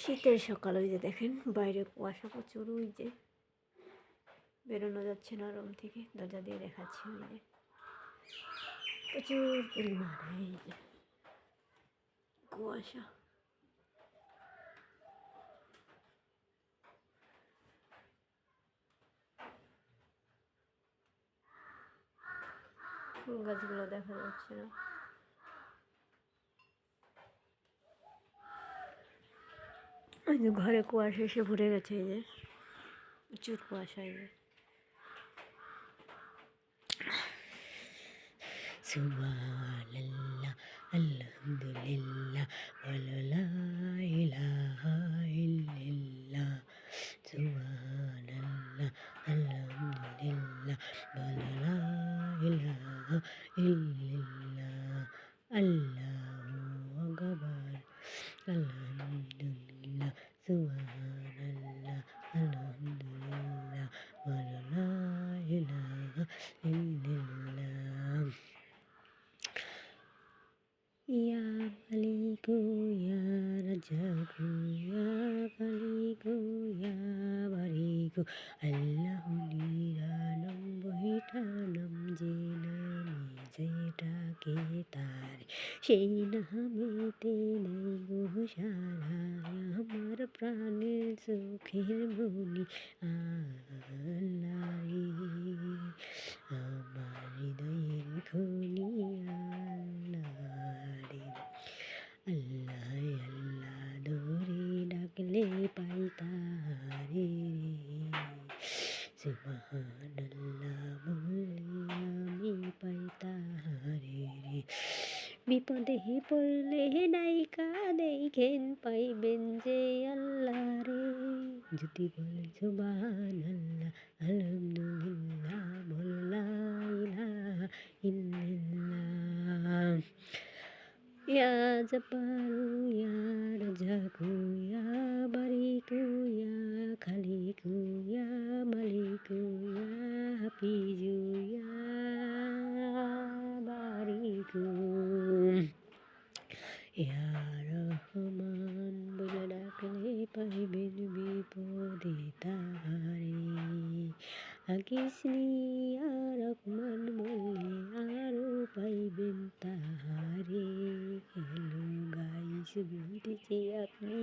শীতের সকাল, ওই যে দেখেন বাইরে কুয়াশা প্রচুর, ওই যে বেরোনো যাচ্ছে না রুম থেকে, দরজা দিয়ে দেখাচ্ছি, ওই যে প্রচুর পরিমাণে এই যে কুয়াশা। ফুল গাছগুলো দেখা যাচ্ছে না। ওই যে ঘরে কুয়াশা এসে ভরে গেছে, এই যে প্রচুর কুয়াশা। এই যে সুবহানাল্লাহ, আলহামদুলিল্লাহ, লা ইলাহা ইল্লাল্লাহ, সুবহানাল্লাহ, আলহামদুলিল্লাহ, লা ইলাহা ইল্লাল্লাহ, আল্লাহু আকবার, আলহামদুলিল্লাহ, সুবহানাল্লাহ, আলহামদুলিল্লাহ, লা ইলাহা ইল্লাল্লাহ। ইয়া মালিকু ইয়া রাজ্জাকু ইয়া খালিকু ইয়া বারিকু, আল্লাহু নিরানব্বইটা নাম, যে নামে যেটাকে তার সেই নামেতে নেই গো সারা। আমার প্রাণের চোখের মনি আল্লাহ রে, আমার হৃদয়ের খনি আল্লাহ রে। আল্লাহ আল্লাহ ধরে ডাকলে পাই তারে রে, সুবহানাল্লাহ বললে আমি পাই তারে রে। বিপদে পড়লে ডাইকা দেখেন পাইবেন যে আল্লাহ রে, যদি বলেন সুবহানাল্লাহ, আলহামদুলিল্লাহ, বল লা ইলাহা ইল্লাল্লাহ। ইয়া জব্বারু ইয়া রাজ্জাকু ইয়া বারিকু ইয়া খালিকু ইয়া মালিকু ইয়া হাফিজু ইয়া বারিকু, ইয়া রহমান বলে ডাকলে পাইবেন বিপদে তারে। আগিসনি ইয়া রহমান বললে আরো পাইবেন তাহারে। হ্যালো গাইস, বলতেছি আপনি